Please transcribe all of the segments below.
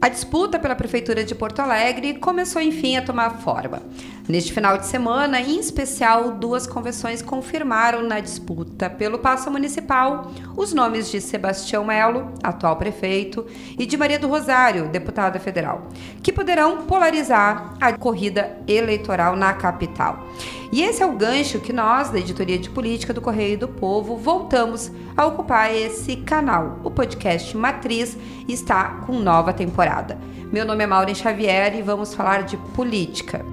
A disputa pela Prefeitura de Porto Alegre começou, enfim, a tomar forma. Neste final de semana, em especial, 2 convenções confirmaram na disputa pelo Paço Municipal os nomes de Sebastião Melo, atual prefeito, e de Maria do Rosário, deputada federal, que poderão polarizar a corrida eleitoral na capital. E esse é o gancho que nós, da Editoria de Política do Correio do Povo, voltamos a ocupar esse canal. O podcast Matriz está com nova temporada. Meu nome é Maureen Xavier e vamos falar de política.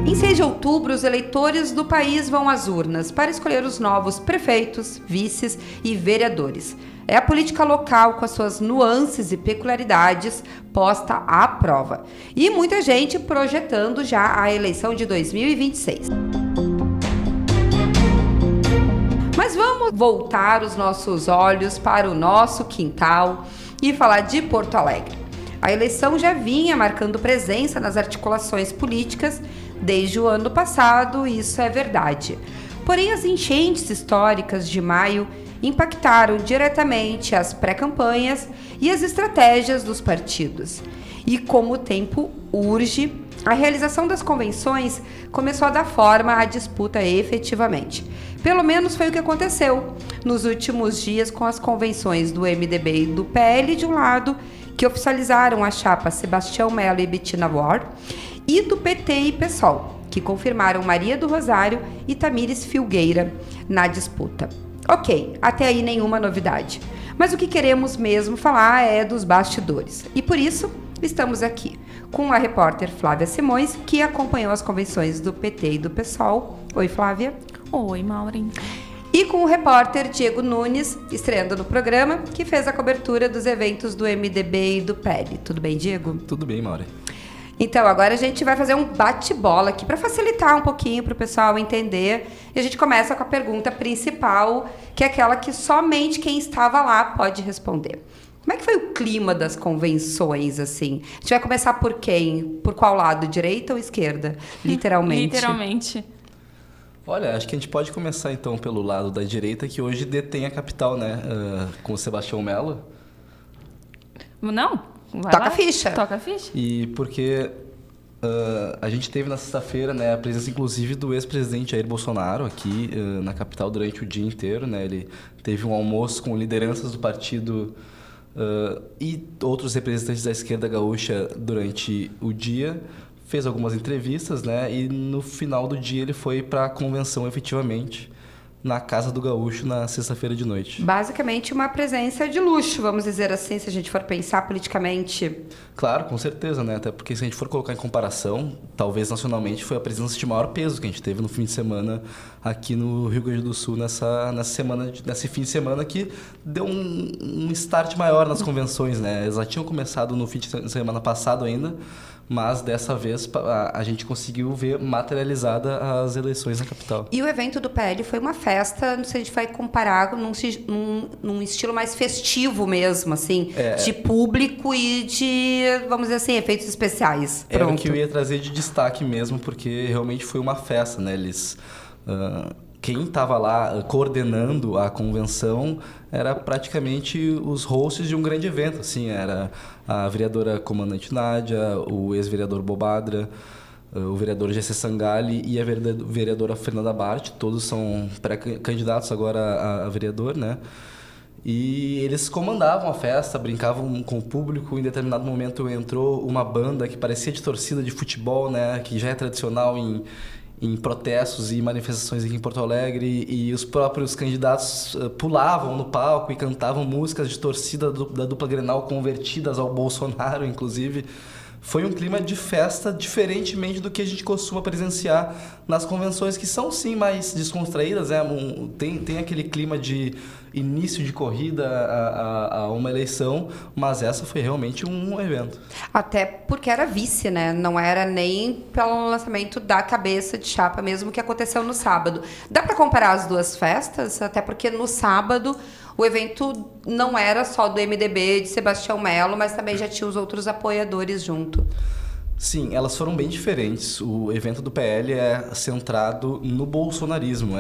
Em 6 de outubro, os eleitores do país vão às urnas para escolher os novos prefeitos, vices e vereadores. É a política local, com as suas nuances e peculiaridades, posta à prova. E muita gente projetando já a eleição de 2026. Mas vamos voltar os nossos olhos para o nosso quintal e falar de Porto Alegre. A eleição já vinha marcando presença nas articulações políticas desde o ano passado, isso é verdade. Porém, as enchentes históricas de maio impactaram diretamente as pré-campanhas e as estratégias dos partidos. E como o tempo urge, a realização das convenções começou a dar forma à disputa efetivamente. Pelo menos foi o que aconteceu nos últimos dias com as convenções do MDB e do PL de um lado, que oficializaram a chapa Sebastião Melo e Bettina Ward, e do PT e PSOL, que confirmaram Maria do Rosário e Tamires Filgueira na disputa. Ok, até aí nenhuma novidade. Mas o que queremos mesmo falar é dos bastidores. E por isso, estamos aqui com a repórter Flávia Simões, que acompanhou as convenções do PT e do PSOL. Oi, Flávia. Oi, Maureen. E com o repórter Diego Nunes, estreando no programa, que fez a cobertura dos eventos do MDB e do PL. Tudo bem, Diego? Tudo bem, Maureen. Então, agora a gente vai fazer um bate-bola aqui para facilitar um pouquinho para o pessoal entender. E a gente começa com a pergunta principal, que é aquela que somente quem estava lá pode responder. Como é que foi o clima das convenções, assim? A gente vai começar por quem? Por qual lado? Direita ou esquerda? Literalmente. Literalmente. Olha, acho que a gente pode começar então pelo lado da direita, que hoje detém a capital, né? Com o Sebastião Melo. Não? Vai Toca lá. a ficha. Toca a ficha. E porque a gente teve na sexta-feira, né, a presença inclusive do ex-presidente Jair Bolsonaro aqui na capital durante o dia inteiro, né? Ele teve um almoço com lideranças do partido e outros representantes da esquerda gaúcha durante o dia. Fez algumas entrevistas, né? E no final do dia ele foi para a convenção efetivamente na Casa do Gaúcho na sexta-feira de noite. Basicamente uma presença de luxo, vamos dizer assim, se a gente for pensar politicamente. Claro, com certeza, né? Até porque se a gente for colocar em comparação, talvez nacionalmente foi a presença de maior peso que a gente teve no fim de semana aqui no Rio Grande do Sul, nesse fim de semana que deu um start maior nas convenções, né? Eles já tinham começado no fim de semana passado ainda, mas dessa vez a gente conseguiu ver materializada as eleições na capital. E o evento do PL foi uma festa, não sei se a gente vai comparar num estilo mais festivo mesmo, assim, de público e de, vamos dizer assim, efeitos especiais. Era o que eu ia trazer de destaque mesmo, porque realmente foi uma festa, né? Quem estava lá coordenando a convenção era praticamente os hosts de um grande evento, assim, era a vereadora comandante Nádia, o ex-vereador Bobadra, o vereador Gessé Sangalli e a vereadora Fernanda Bart, todos são pré-candidatos agora a vereador, né? E eles comandavam a festa, brincavam com o público. Em determinado momento entrou uma banda que parecia de torcida de futebol, né? Que já é tradicional em protestos e manifestações aqui em Porto Alegre, e os próprios candidatos pulavam no palco e cantavam músicas de torcida da dupla Grenal convertidas ao Bolsonaro, inclusive. Foi um clima de festa, diferentemente do que a gente costuma presenciar nas convenções, que são sim mais descontraídas, né? Tem aquele clima de início de corrida a uma eleição, mas essa foi realmente um evento. Até porque era vice, né? Não era nem pelo lançamento da cabeça de chapa mesmo que aconteceu no sábado. Dá para comparar as duas festas? Até porque no sábado o evento não era só do MDB de Sebastião Melo, mas também já tinha os outros apoiadores junto. Sim, elas foram bem diferentes. O evento do PL é centrado no bolsonarismo.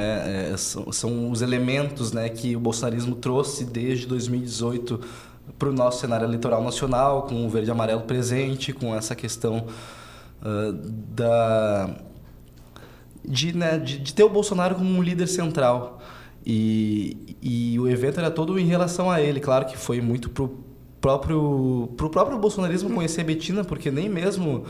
São os elementos, né, que o bolsonarismo trouxe desde 2018 para o nosso cenário eleitoral nacional, com o verde e amarelo presente, com essa questão de ter o Bolsonaro como um líder central. E o evento era todo em relação a ele. Claro que foi muito pro próprio bolsonarismo conhecer a Betina, porque nem mesmo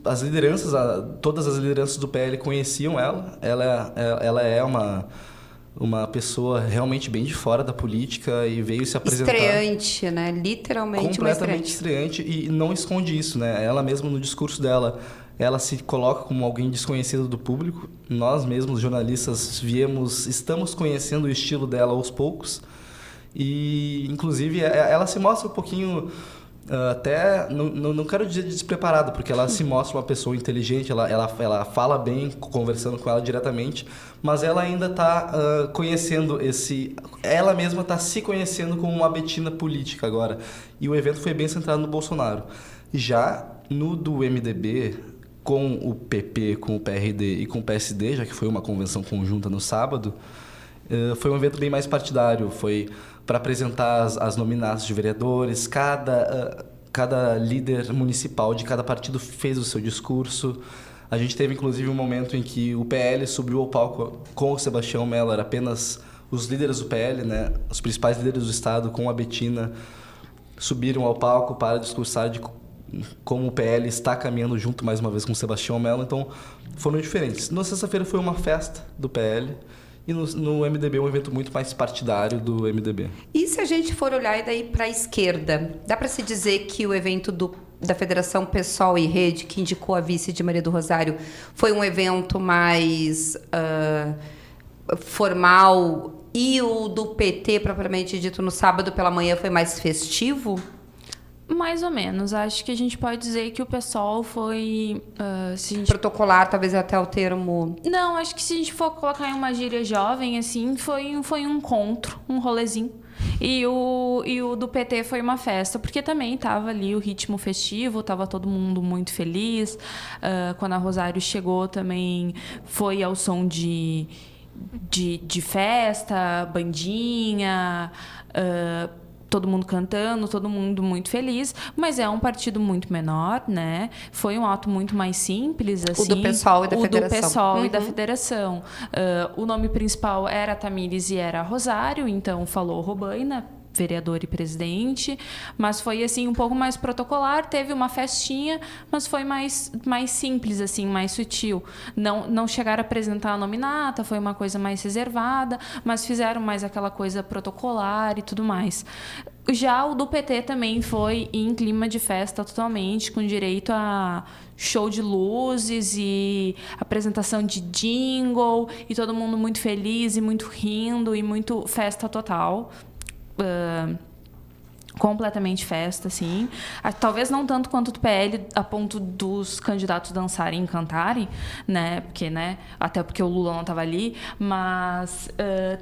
as lideranças, todas as lideranças do PL conheciam ela. Ela é uma pessoa realmente bem de fora da política e veio se apresentar... Estreante, né? Literalmente uma completamente estreante e não esconde isso, né? Ela mesma, no discurso dela, ela se coloca como alguém desconhecido do público. Nós mesmos, jornalistas, estamos conhecendo o estilo dela aos poucos. E, inclusive, ela se mostra um pouquinho, até, não quero dizer despreparada, porque ela se mostra uma pessoa inteligente, ela fala bem, conversando com ela diretamente, mas ela ainda está conhecendo ela mesma está se conhecendo como uma Betina política agora. E o evento foi bem centrado no Bolsonaro. Já no do MDB, com o PP, com o PRD e com o PSD, já que foi uma convenção conjunta no sábado, foi um evento bem mais partidário, foi para apresentar as nominatas de vereadores, cada líder municipal de cada partido fez o seu discurso. A gente teve, inclusive, um momento em que o PL subiu ao palco com o Sebastião Mello, era apenas os líderes do PL, né, os principais líderes do estado, com a Betina, subiram ao palco para discursar de como o PL está caminhando junto, mais uma vez, com o Sebastião Mello. Então, foram diferentes. Na sexta-feira foi uma festa do PL, e no MDB um evento muito mais partidário do MDB. E se a gente for olhar daí para a esquerda, dá para se dizer que o evento da Federação PSOL e Rede, que indicou a vice de Maria do Rosário, foi um evento mais formal, e o do PT, propriamente dito, no sábado pela manhã, foi mais festivo? Mais ou menos. Acho que a gente pode dizer que o PSOL foi... Protocolar, talvez até o termo... Não, acho que se a gente for colocar em uma gíria jovem, assim, foi um encontro, um rolezinho. E o do PT foi uma festa, porque também estava ali o ritmo festivo, estava todo mundo muito feliz. Quando a Rosário chegou também foi ao som de festa, bandinha... todo mundo cantando, todo mundo muito feliz, mas é um partido muito menor, né? Foi um ato muito mais simples, assim. O do PSOL e da Federação. O do PSOL e da Federação. O nome principal era Tamires e era Rosário, então falou Robaina, vereador e presidente, mas foi assim um pouco mais protocolar, teve uma festinha, mas foi mais simples, assim, mais sutil. Não chegaram a apresentar a nominata, foi uma coisa mais reservada, mas fizeram mais aquela coisa protocolar e tudo mais. Já o do PT também foi em clima de festa totalmente, com direito a show de luzes e apresentação de jingle, e todo mundo muito feliz e muito rindo e muito festa total. Completamente festa, assim. Talvez não tanto quanto do PL, a ponto dos candidatos dançarem e cantarem, né? Porque, né? Até porque o Lula não estava ali, mas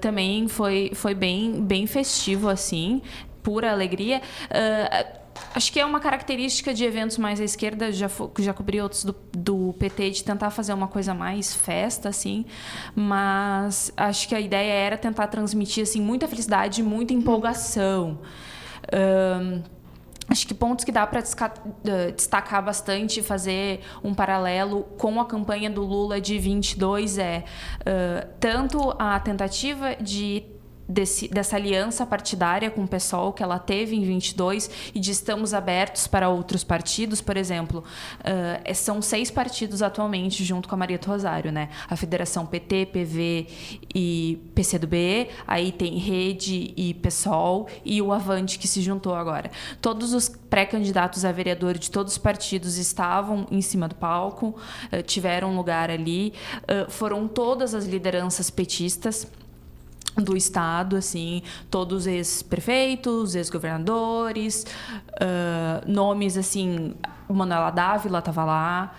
também foi bem festivo, assim, pura alegria. Acho que é uma característica de eventos mais à esquerda, já cobri outros do PT, de tentar fazer uma coisa mais festa, assim, mas acho que a ideia era tentar transmitir, assim, muita felicidade, muita empolgação. Acho que pontos que dá para destacar bastante, fazer um paralelo com a campanha do Lula de 22 tanto a tentativa dessa aliança partidária com o PSOL que ela teve em 22 e de estamos abertos para outros partidos, por exemplo, são 6 partidos atualmente junto com a Maria do Rosário, né? A Federação PT, PV e PCdoB, aí tem Rede e PSOL e o Avante que se juntou agora. Todos os pré-candidatos a vereador de todos os partidos estavam em cima do palco, tiveram lugar ali, foram todas as lideranças petistas do estado, assim, todos ex-prefeitos, ex-governadores, nomes, assim, Manuela Dávila estava lá,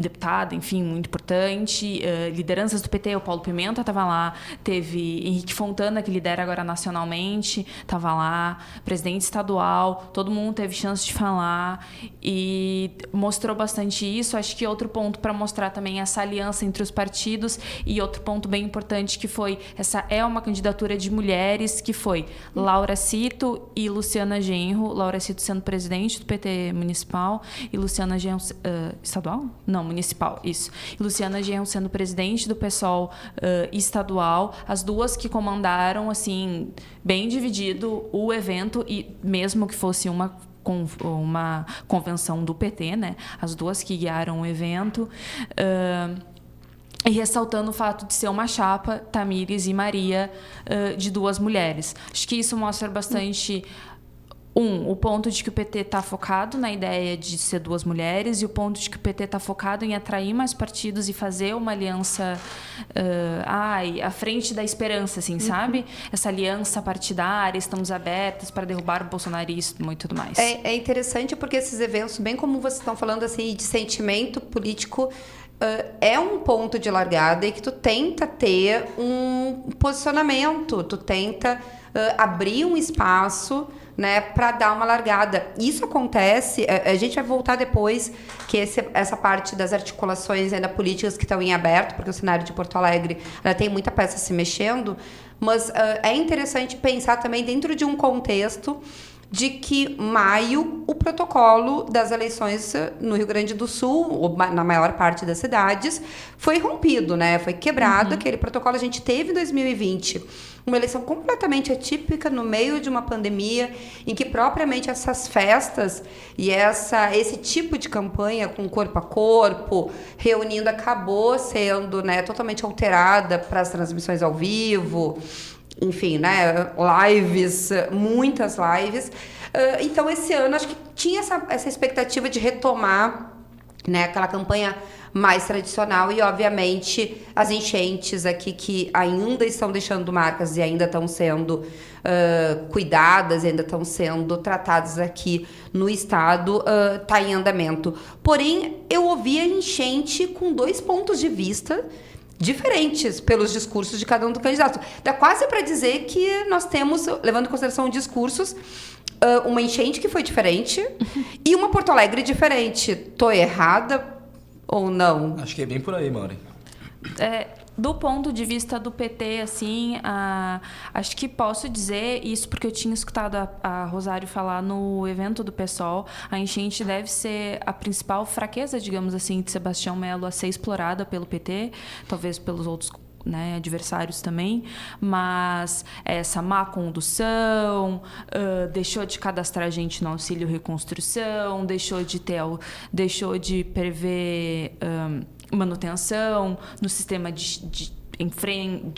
deputada, enfim, muito importante. Lideranças do PT, o Paulo Pimenta estava lá, teve Henrique Fontana, que lidera agora nacionalmente, estava lá, presidente estadual, todo mundo teve chance de falar e mostrou bastante isso. Acho que outro ponto para mostrar também essa aliança entre os partidos e outro ponto bem importante que foi, essa é uma candidatura de mulheres, que foi Laura Cito e Luciana Genro, Laura Cito sendo presidente do PT municipal e Luciana Genro, estadual? Não, municipal, isso. E Luciana Genro sendo presidente do PSOL estadual, as duas que comandaram, assim, bem dividido o evento, e mesmo que fosse uma convenção do PT, né? As duas que guiaram o evento. E ressaltando o fato de ser uma chapa, Tamires e Maria, de duas mulheres. Acho que isso mostra bastante... o ponto de que o PT está focado na ideia de ser duas mulheres, e o ponto de que o PT está focado em atrair mais partidos e fazer uma aliança à frente da esperança, assim, sabe? Essa aliança partidária, estamos abertas para derrubar o bolsonarismo e tudo mais. É interessante porque esses eventos, bem como vocês estão falando assim, de sentimento político, é um ponto de largada e que tu tenta ter um posicionamento, tu tenta abrir um espaço, né, para dar uma largada. Isso acontece, a gente vai voltar depois, que essa parte das articulações ainda políticas que estão em aberto, porque o cenário de Porto Alegre tem muita peça se mexendo, mas é interessante pensar também dentro de um contexto de que maio, o protocolo das eleições no Rio Grande do Sul, ou na maior parte das cidades, foi rompido, né? Foi quebrado aquele protocolo. A gente teve em 2020 uma eleição completamente atípica no meio de uma pandemia, em que propriamente essas festas e esse tipo de campanha com corpo a corpo, reunindo, acabou sendo, né, totalmente alterada para as transmissões ao vivo. Enfim, né, lives, muitas lives. Então, esse ano, acho que tinha essa expectativa de retomar, né, aquela campanha mais tradicional e, obviamente, as enchentes aqui que ainda estão deixando marcas e ainda estão sendo cuidadas, ainda estão sendo tratadas aqui no estado, está em andamento. Porém, eu ouvi a enchente com 2 pontos de vista diferentes pelos discursos de cada um dos candidatos. Dá quase para dizer que nós temos, levando em consideração discursos, uma enchente que foi diferente e uma Porto Alegre diferente. Tô errada ou não? Acho que é bem por aí, Mauri. Do ponto de vista do PT, assim, acho que posso dizer isso porque eu tinha escutado a Rosário falar no evento do PSOL. A enchente deve ser a principal fraqueza, digamos assim, de Sebastião Melo a ser explorada pelo PT, talvez pelos outros, né, adversários também, mas essa má condução, deixou de cadastrar gente no auxílio reconstrução, deixou de prever manutenção no sistema de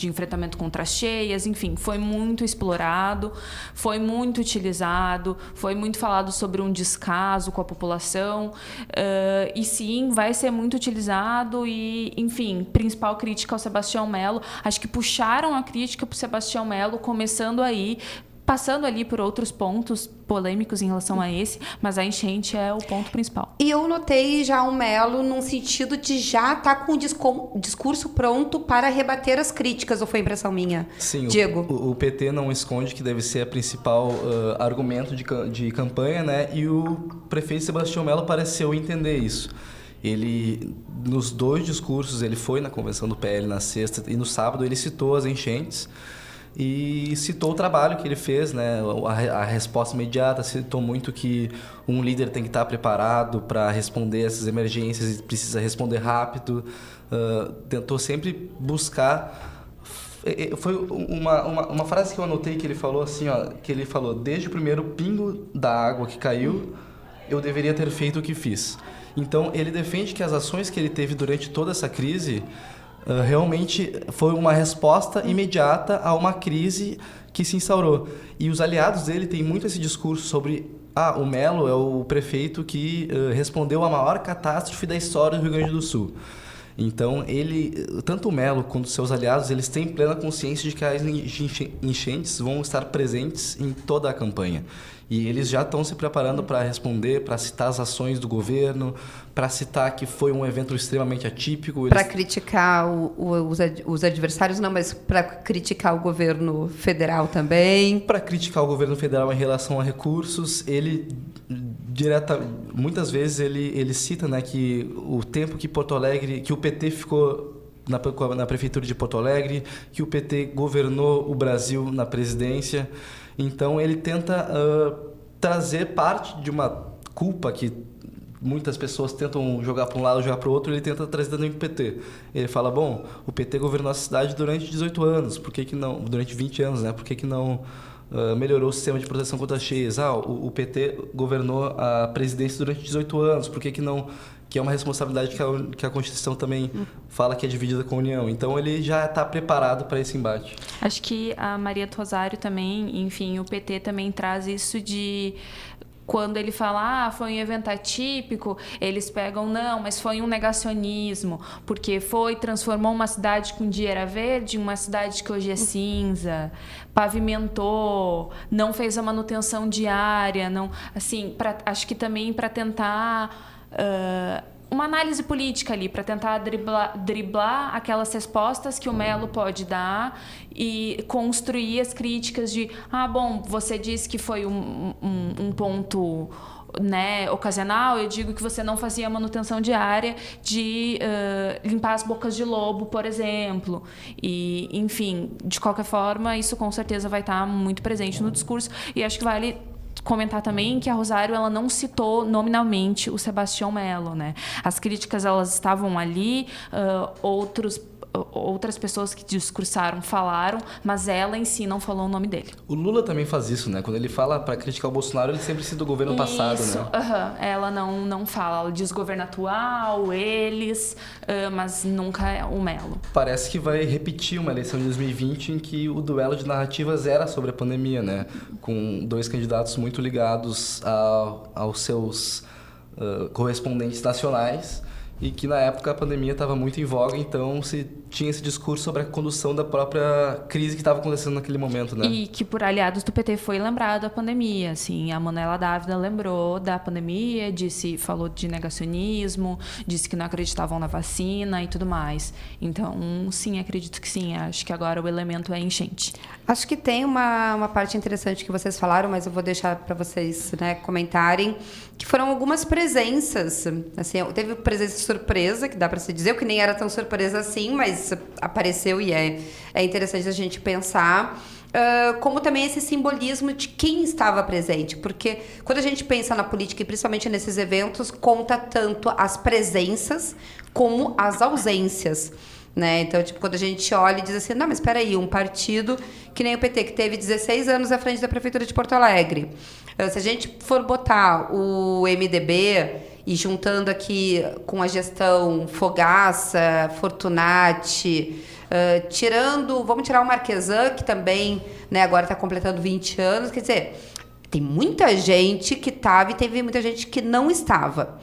enfrentamento contra as cheias, enfim, foi muito explorado, foi muito utilizado, foi muito falado sobre um descaso com a população, e sim, vai ser muito utilizado e, enfim, principal crítica ao Sebastião Melo, acho que puxaram a crítica para o Sebastião Melo, começando aí, passando ali por outros pontos polêmicos em relação a esse, mas a enchente é o ponto principal. E eu notei já o Melo num sentido de já estar com o discurso pronto para rebater as críticas, ou foi impressão minha? Sim, Diego. O PT não esconde que deve ser a principal argumento de campanha, né? E o prefeito Sebastião Melo pareceu entender isso. Ele, nos 2 discursos, ele foi na convenção do PL na sexta e no sábado ele citou as enchentes, e citou o trabalho que ele fez, né? A resposta imediata, citou muito que um líder tem que estar preparado para responder essas emergências e precisa responder rápido. Tentou sempre buscar... Foi uma frase que eu anotei que ele falou assim, ó, que ele falou: desde o primeiro pingo da água que caiu, eu deveria ter feito o que fiz. Então, ele defende que as ações que ele teve durante toda essa crise... realmente foi uma resposta imediata a uma crise que se instaurou. E os aliados dele têm muito esse discurso sobre o Melo é o prefeito que respondeu à maior catástrofe da história do Rio Grande do Sul. Então, tanto o Melo quanto os seus aliados, eles têm plena consciência de que as enchentes vão estar presentes em toda a campanha. E eles já estão se preparando para responder, para citar as ações do governo, para citar que foi um evento extremamente atípico. Para criticar os adversários, não, mas para criticar o governo federal também. Para criticar o governo federal em relação a recursos, muitas vezes ele cita, né, que o tempo que Porto Alegre, que o PT ficou na prefeitura de Porto Alegre, que o PT governou o Brasil na presidência. Então, ele tenta trazer parte de uma culpa que muitas pessoas tentam jogar para um lado, jogar para o outro, ele tenta trazer dentro do PT. Ele fala, bom, o PT governou a cidade durante 18 anos, por que não, durante 20 anos, né? Por que não melhorou o sistema de proteção contra as cheias? O PT governou a presidência durante 18 anos, por que não... Que é uma responsabilidade que a Constituição também fala que é dividida com a União. Então, ele já está preparado para esse embate. Acho que a Maria do Rosário também, enfim, o PT também traz isso de... Quando ele fala, foi um evento atípico, eles pegam, não, mas foi um negacionismo, porque transformou uma cidade que um dia era verde em uma cidade que hoje é cinza, pavimentou, não fez a manutenção diária, não, assim, acho que também para tentar... uma análise política ali para tentar driblar aquelas respostas que o Melo pode dar e construir as críticas de bom, você disse que foi um ponto, né, ocasional, eu digo que você não fazia manutenção diária de limpar as bocas de lobo, por exemplo. E, enfim, de qualquer forma, isso com certeza vai estar muito presente no discurso e acho que vale comentar também que a Rosário ela não citou nominalmente o Sebastião Melo, né? As críticas elas estavam ali, outras pessoas que discursaram falaram, mas ela em si não falou o nome dele. O Lula também faz isso, né? Quando ele fala para criticar o Bolsonaro, ele sempre cita o governo passado, né? Ela não fala, ela diz governo atual, eles, mas nunca o Melo. Parece que vai repetir uma eleição de 2020 em que o duelo de narrativas era sobre a pandemia, né? Com dois candidatos muito ligados aos seus correspondentes nacionais. E que na época a pandemia estava muito em voga, então se tinha esse discurso sobre a condução da própria crise que estava acontecendo naquele momento, né? E que por aliados do PT foi lembrado a pandemia, assim, a Manuela Dávila lembrou da pandemia, falou de negacionismo, disse que não acreditavam na vacina e tudo mais. Então, sim, acredito que sim, acho que agora o elemento é enchente. Acho que tem uma parte interessante que vocês falaram, mas eu vou deixar para vocês, né, comentarem, que foram algumas presenças, assim, teve presença surpresa, que dá para se dizer, que nem era tão surpresa assim, mas apareceu e é interessante a gente pensar, como também esse simbolismo de quem estava presente, porque quando a gente pensa na política, e principalmente nesses eventos, conta tanto as presenças como as ausências, né? Então, tipo, quando a gente olha e diz assim, não, mas espera aí, um partido que nem o PT, que teve 16 anos à frente da Prefeitura de Porto Alegre, se a gente for botar o MDB e juntando aqui com a gestão Fogaça, Fortunati, vamos tirar o Marquesan, que também, né, agora está completando 20 anos, quer dizer, tem muita gente que estava e teve muita gente que não estava.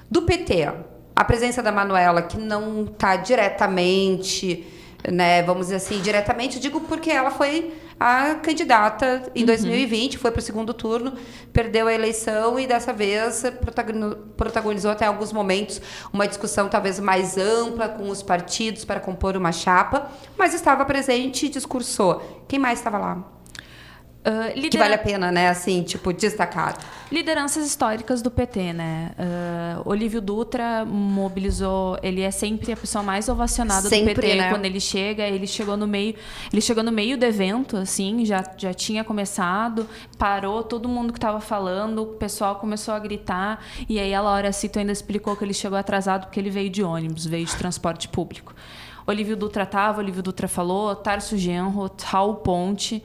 Do PT, a presença da Manuela, que não está diretamente, né, vamos dizer assim, diretamente, digo porque ela foi a candidata em 2020, foi para o segundo turno, perdeu a eleição e dessa vez protagonizou até alguns momentos uma discussão talvez mais ampla com os partidos para compor uma chapa, mas estava presente e discursou. Quem mais estava lá? Que vale a pena, né, assim, tipo, destacar. Lideranças históricas do PT, né? Olívio Dutra mobilizou, ele é sempre a pessoa mais ovacionada sempre, do PT, né? Quando ele chegou no meio do evento, assim, já tinha começado, parou todo mundo que estava falando, o pessoal começou a gritar, e aí a Laura Cito ainda explicou que ele chegou atrasado porque ele veio de ônibus, veio de transporte público. Olívio Dutra falou, Tarso Genro, Raul Ponte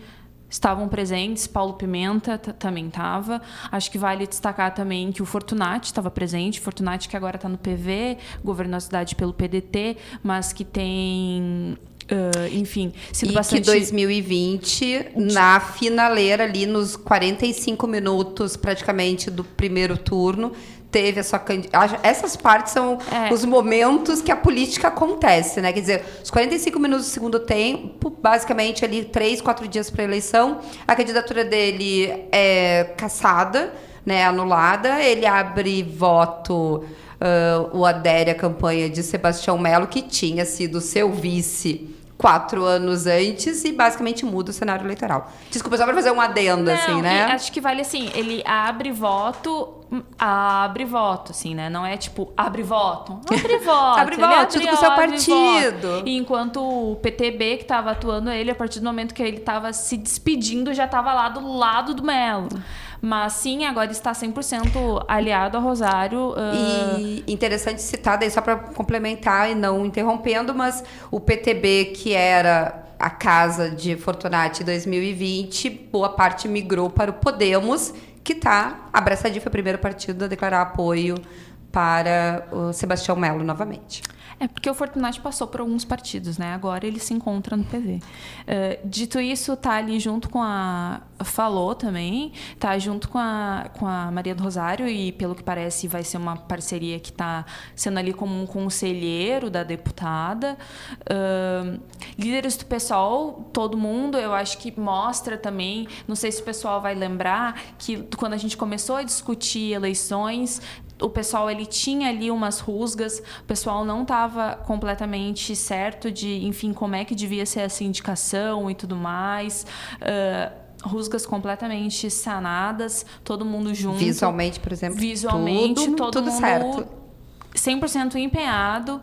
estavam presentes, Paulo Pimenta também estava. Acho que vale destacar também que o Fortunati estava presente, Fortunati que agora está no PV, governou a cidade pelo PDT, mas que tem... enfim, sido bastante... que 2020, na finaleira ali, nos 45 minutos praticamente do primeiro turno, teve a sua candidatura. Essas partes são os momentos que a política acontece, né? Quer dizer, os 45 minutos do segundo tempo, basicamente ali 3, 4 dias para a eleição, a candidatura dele é cassada, né? Anulada, ele abre voto, o adere à campanha de Sebastião Melo, que tinha sido seu vice 4 anos antes, e basicamente muda o cenário eleitoral. Desculpa, só para fazer um adendo, assim, né? Acho que vale assim, ele abre voto, assim, né? Não é tipo, abre voto. Abre voto, junto com o seu partido. E enquanto o PTB, que estava atuando ele, a partir do momento que ele estava se despedindo, já estava lá do lado do Melo. Mas sim, agora está 100% aliado a Rosário. E interessante citar, daí só para complementar e não interrompendo, mas o PTB, que era a casa de Fortunati em 2020, boa parte migrou para o Podemos, que está abraçadinho, foi o primeiro partido a declarar apoio para o Sebastião Melo novamente. É porque o Fortunati passou por alguns partidos, né? Agora ele se encontra no PV. Dito isso, tá ali junto com a... Falou também, tá junto com a Maria do Rosário, e pelo que parece vai ser uma parceria que tá sendo ali como um conselheiro da deputada. Líderes do PSOL, todo mundo, eu acho que mostra também, não sei se o pessoal vai lembrar, que quando a gente começou a discutir eleições, o pessoal ele tinha ali umas rusgas, o pessoal não estava completamente certo de, enfim, como é que devia ser essa indicação e tudo mais. Rusgas completamente sanadas, todo mundo junto. Visualmente, por exemplo. Visualmente, todo mundo certo. 100% empenhado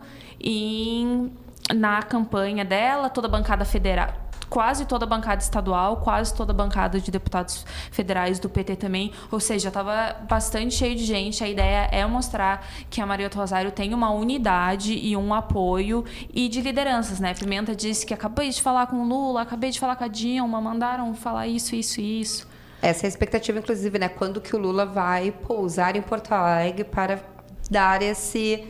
na campanha dela, toda a bancada federal, quase toda a bancada estadual, quase toda a bancada de deputados federais do PT também, ou seja, estava bastante cheio de gente. A ideia é mostrar que a Maria do Rosário tem uma unidade e um apoio e de lideranças, né? Pimenta disse que acabei de falar com o Lula, acabei de falar com a Dilma, mandaram falar isso. Essa é a expectativa, inclusive, né? Quando que o Lula vai pousar em Porto Alegre para dar esse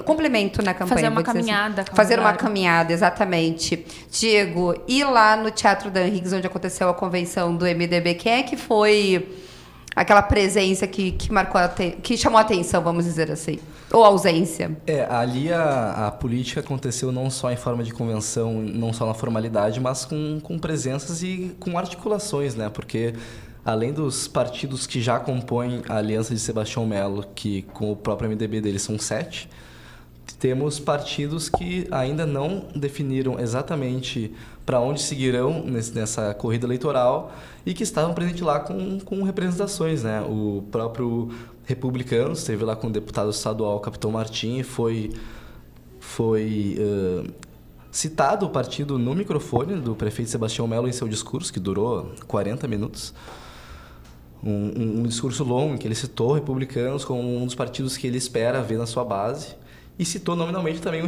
complemento na campanha. Fazer uma caminhada. Assim. Fazer uma caminhada, exatamente. Diego, e lá no Teatro Dan Higgs, onde aconteceu a convenção do MDB, quem é que foi aquela presença que marcou que chamou a atenção, vamos dizer assim? Ou ausência? Ali a política aconteceu não só em forma de convenção, não só na formalidade, mas com presenças e com articulações, né? Porque além dos partidos que já compõem a aliança de Sebastião Melo, que com o próprio MDB dele são 7, temos partidos que ainda não definiram exatamente para onde seguirão nessa corrida eleitoral e que estavam presentes lá com representações, né? O próprio Republicanos esteve lá com o deputado estadual Capitão Martim, foi citado o partido no microfone do prefeito Sebastião Melo em seu discurso, que durou 40 minutos. Um discurso longo em que ele citou Republicanos como um dos partidos que ele espera ver na sua base, e citou nominalmente também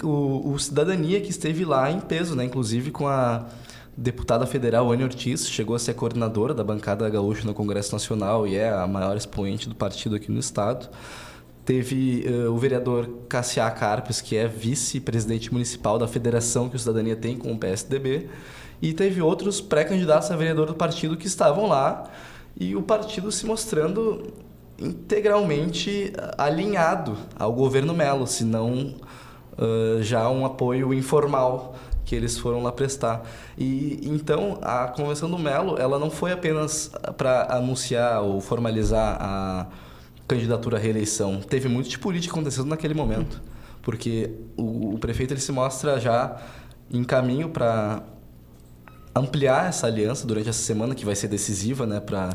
o Cidadania, que esteve lá em peso, né? Inclusive com a deputada federal Anny Ortiz, chegou a ser coordenadora da bancada gaúcha no Congresso Nacional e é a maior expoente do partido aqui no estado. Teve o vereador Cassiá Carpes, que é vice-presidente municipal da federação que o Cidadania tem com o PSDB, e teve outros pré-candidatos a vereador do partido que estavam lá, e o partido se mostrando integralmente alinhado ao governo Melo, se não já um apoio informal que eles foram lá prestar. E então a convenção do Melo, ela não foi apenas para anunciar ou formalizar a candidatura à reeleição. Teve muito de política acontecendo naquele momento, porque o prefeito ele se mostra já em caminho para ampliar essa aliança durante essa semana, que vai ser decisiva, né, para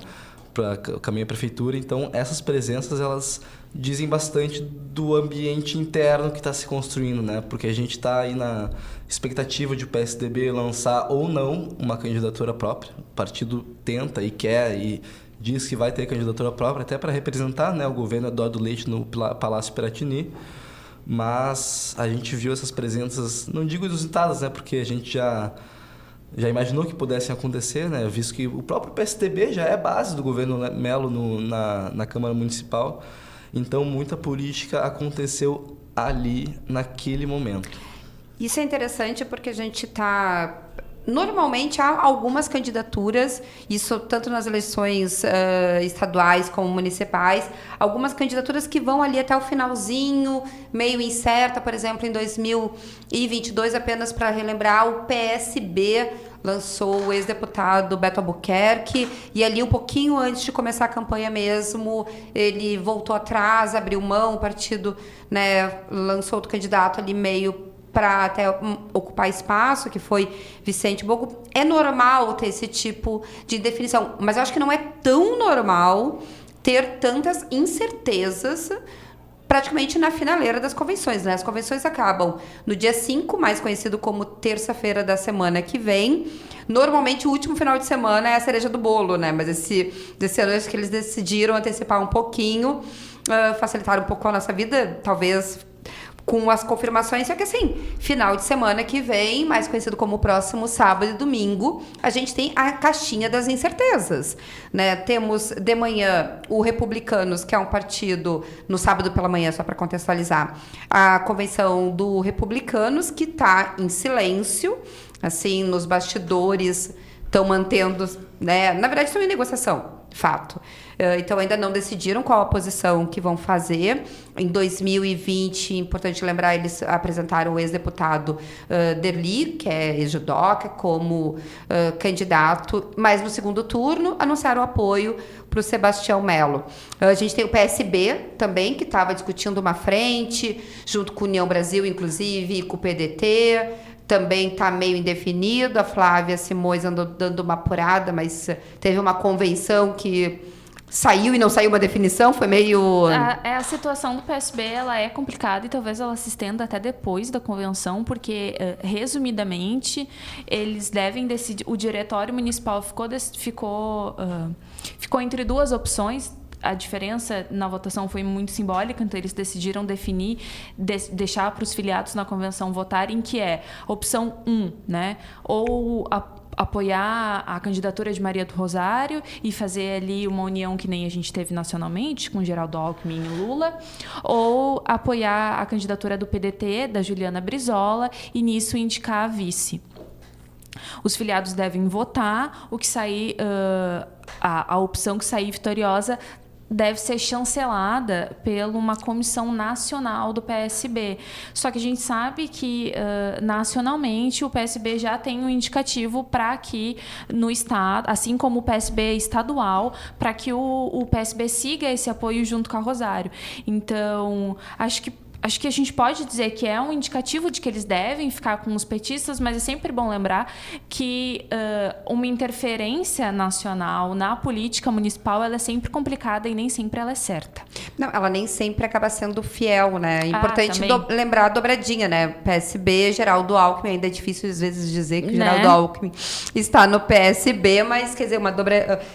o caminho à prefeitura. Então, essas presenças, elas dizem bastante do ambiente interno que está se construindo, né? Porque a gente está aí na expectativa de o PSDB lançar ou não uma candidatura própria. O partido tenta e quer e diz que vai ter candidatura própria, até para representar, né, o governo Eduardo Leite no Palácio Piratini. Mas a gente viu essas presenças, não digo inusitadas, né, porque a gente já imaginou que pudessem acontecer, né? Visto que o próprio PSDB já é base do governo Melo na Câmara Municipal. Então, muita política aconteceu ali, naquele momento. Isso é interessante porque a gente está normalmente há algumas candidaturas, isso tanto nas eleições estaduais como municipais, algumas candidaturas que vão ali até o finalzinho, meio incerta, por exemplo, em 2022, apenas para relembrar, o PSB lançou o ex-deputado Beto Albuquerque, e ali um pouquinho antes de começar a campanha mesmo, ele voltou atrás, abriu mão, o partido, né, lançou outro candidato ali meio para até ocupar espaço, que foi Vicente Bogo. É normal ter esse tipo de definição, mas eu acho que não é tão normal ter tantas incertezas praticamente na finaleira das convenções, né? As convenções acabam no dia 5, mais conhecido como terça-feira da semana que vem. Normalmente, o último final de semana é a cereja do bolo, né? Mas desse ano, acho que eles decidiram antecipar um pouquinho, facilitar um pouco a nossa vida, talvez com as confirmações, só que assim, final de semana que vem, mais conhecido como próximo sábado e domingo, a gente tem a caixinha das incertezas, né? Temos de manhã o Republicanos, que é um partido, no sábado pela manhã, só para contextualizar, a convenção do Republicanos, que está em silêncio, assim, nos bastidores, estão mantendo, né? Na verdade, estão em negociação, fato. Então, ainda não decidiram qual a posição que vão fazer. Em 2020, importante lembrar, eles apresentaram o ex-deputado Derli, que é ex-judoca, como candidato, mas no segundo turno anunciaram apoio para o Sebastião Melo. A gente tem o PSB também, que estava discutindo uma frente, junto com a União Brasil, inclusive, e com o PDT. Também está meio indefinido. A Flávia Simões andou dando uma apurada, mas teve uma convenção que saiu e não saiu uma definição, foi meio... A situação do PSB, ela é complicada e talvez ela se estenda até depois da convenção, porque, resumidamente, eles devem decidir... O diretório municipal ficou entre duas opções. A diferença na votação foi muito simbólica, então eles decidiram definir, deixar para os filiados na convenção votarem, que é opção 1, né? Ou apoiar a candidatura de Maria do Rosário e fazer ali uma união que nem a gente teve nacionalmente, com Geraldo Alckmin e Lula, ou apoiar a candidatura do PDT, da Juliana Brizola, e nisso indicar a vice. Os filiados devem votar, o que sair, a opção que sair vitoriosa deve ser chancelada por uma comissão nacional do PSB. Só que a gente sabe que, nacionalmente, o PSB já tem um indicativo para que no Estado, assim como o PSB estadual, para que o PSB siga esse apoio junto com a Rosário. Então, acho que a gente pode dizer que é um indicativo de que eles devem ficar com os petistas, mas é sempre bom lembrar que uma interferência nacional na política municipal, ela é sempre complicada e nem sempre ela é certa. Não, ela nem sempre acaba sendo fiel, né? É importante lembrar a dobradinha, né? PSB, Geraldo Alckmin, ainda é difícil às vezes dizer que Geraldo Alckmin está no PSB, mas quer dizer,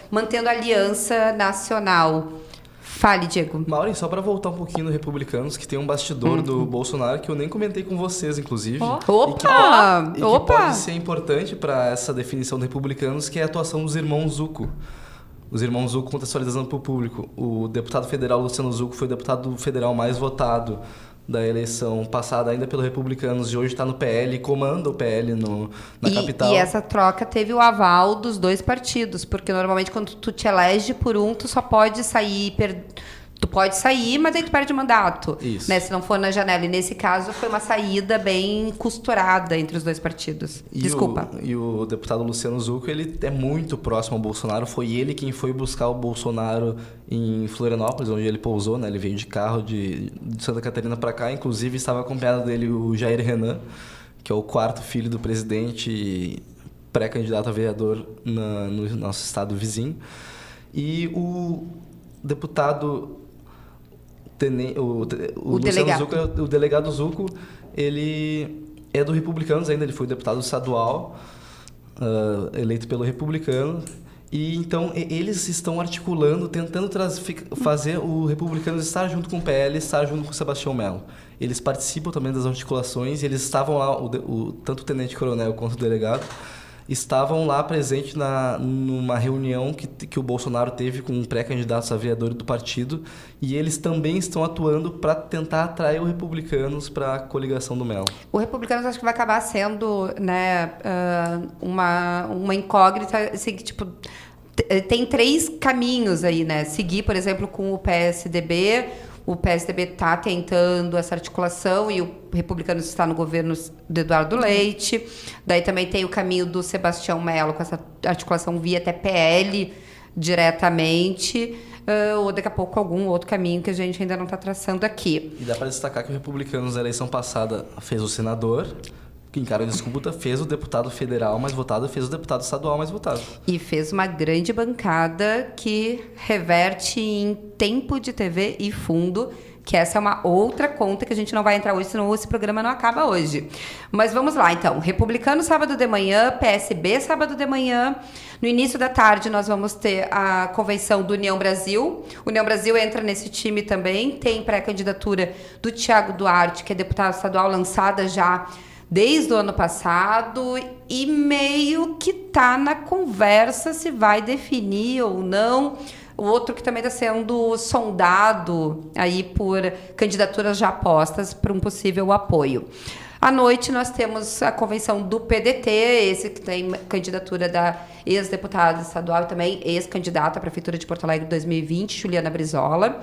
mantendo a aliança nacional. Fale, Diego. Maureen, só para voltar um pouquinho no Republicanos, que tem um bastidor do Bolsonaro que eu nem comentei com vocês, inclusive. Opa! E que pode ser importante para essa definição do Republicanos, que é a atuação dos irmãos Zucco. Os irmãos Zucco, contextualizando para o público. O deputado federal Luciano Zucco foi o deputado federal mais votado da eleição passada ainda pelo Republicanos, e hoje está no PL, comanda o PL na capital. E essa troca teve o aval dos dois partidos, porque normalmente quando tu te elege por um, tu só pode sair... Tu pode sair, mas aí tu perde o mandato. Isso. Né? Se não for na janela. E nesse caso foi uma saída bem costurada entre os dois partidos. Desculpa. E o deputado Luciano Zucco, ele é muito próximo ao Bolsonaro. Foi ele quem foi buscar o Bolsonaro em Florianópolis, onde ele pousou, né? Ele veio de carro de Santa Catarina para cá. Inclusive, estava acompanhado dele o Jair Renan, que é o quarto filho do presidente, pré-candidato a vereador no nosso estado vizinho. E o deputado... O Luciano Zucco, o delegado Zucco, ele é do Republicanos ainda, ele foi deputado estadual, eleito pelo Republicano, e então eles estão articulando, tentando fazer o Republicanos estar junto com o PL, estar junto com o Sebastião Melo. Eles participam também das articulações, eles estavam lá, tanto o tenente-coronel quanto o delegado, estavam lá presentes numa reunião que o Bolsonaro teve com pré-candidatos a vereador do partido, e eles também estão atuando para tentar atrair os republicanos para a coligação do Melo. O Republicanos acho que vai acabar sendo, né, uma incógnita, assim, que, tipo, tem 3 caminhos aí, né? Seguir, por exemplo, com o PSDB. O PSDB está tentando essa articulação e o Republicanos está no governo do Eduardo Leite. Daí também tem o caminho do Sebastião Melo, com essa articulação via até PL diretamente. Ou daqui a pouco algum outro caminho que a gente ainda não está traçando aqui. E dá para destacar que o Republicanos, na eleição passada, fez o senador, que em cargo de disputa fez o deputado federal mais votado, fez o deputado estadual mais votado. E fez uma grande bancada que reverte em tempo de TV e fundo, que essa é uma outra conta que a gente não vai entrar hoje, senão esse programa não acaba hoje. Mas vamos lá, então. Republicano, sábado de manhã, PSB, sábado de manhã. No início da tarde, nós vamos ter a convenção do União Brasil. O União Brasil entra nesse time também. Tem pré-candidatura do Thiago Duarte, que é deputado estadual, lançada já desde o ano passado, e meio que tá na conversa se vai definir ou não. O outro que também está sendo sondado aí por candidaturas já postas para um possível apoio. À noite nós temos a convenção do PDT, esse que tem candidatura da ex-deputada estadual e também ex-candidata à Prefeitura de Porto Alegre 2020, Juliana Brizola,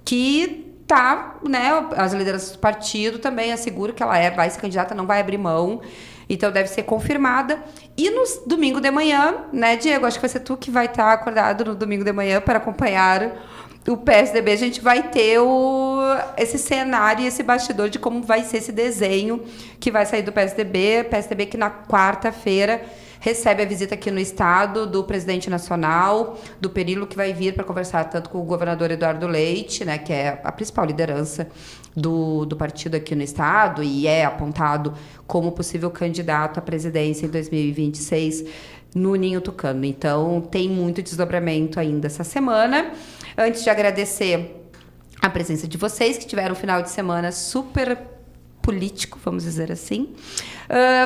que tá, né, as lideranças do partido também asseguram que ela vai ser candidata, não vai abrir mão, então deve ser confirmada. E no domingo de manhã, né, Diego, acho que vai ser tu que vai estar acordado no domingo de manhã para acompanhar o PSDB, a gente vai ter esse cenário e esse bastidor de como vai ser esse desenho que vai sair do PSDB que na quarta-feira recebe a visita aqui no estado do presidente nacional, do Perillo, que vai vir para conversar tanto com o governador Eduardo Leite, né, que é a principal liderança do partido aqui no estado e é apontado como possível candidato à presidência em 2026 no Ninho Tucano. Então, tem muito desdobramento ainda essa semana. Antes de agradecer a presença de vocês, que tiveram um final de semana super político, vamos dizer assim.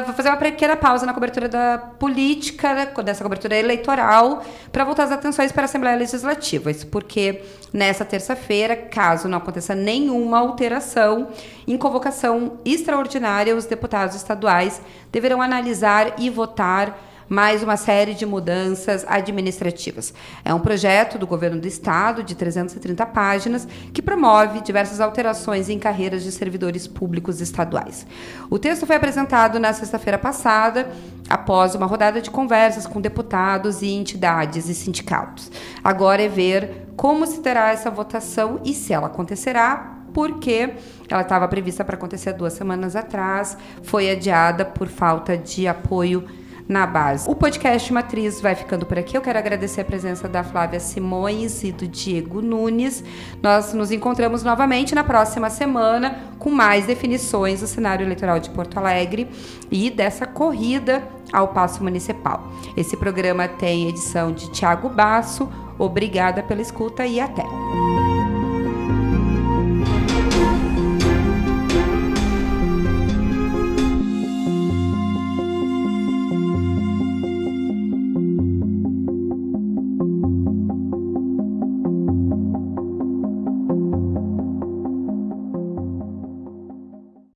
Vou fazer uma pequena pausa na cobertura da política, dessa cobertura eleitoral, para voltar as atenções para a Assembleia Legislativa. Isso porque nessa terça-feira, caso não aconteça nenhuma alteração, em convocação extraordinária, os deputados estaduais deverão analisar e votar mais uma série de mudanças administrativas. É um projeto do governo do estado de 330 páginas que promove diversas alterações em carreiras de servidores públicos estaduais. O texto foi apresentado na sexta-feira passada, após uma rodada de conversas com deputados e entidades e sindicatos. Agora é ver como se terá essa votação e se ela acontecerá, porque ela estava prevista para acontecer 2 semanas atrás, foi adiada por falta de apoio na base. O podcast Matriz vai ficando por aqui. Eu quero agradecer a presença da Flávia Simões e do Diego Nunes. Nós nos encontramos novamente na próxima semana com mais definições do cenário eleitoral de Porto Alegre e dessa corrida ao Paço Municipal. Esse programa tem edição de Thiago Basso. Obrigada pela escuta e até!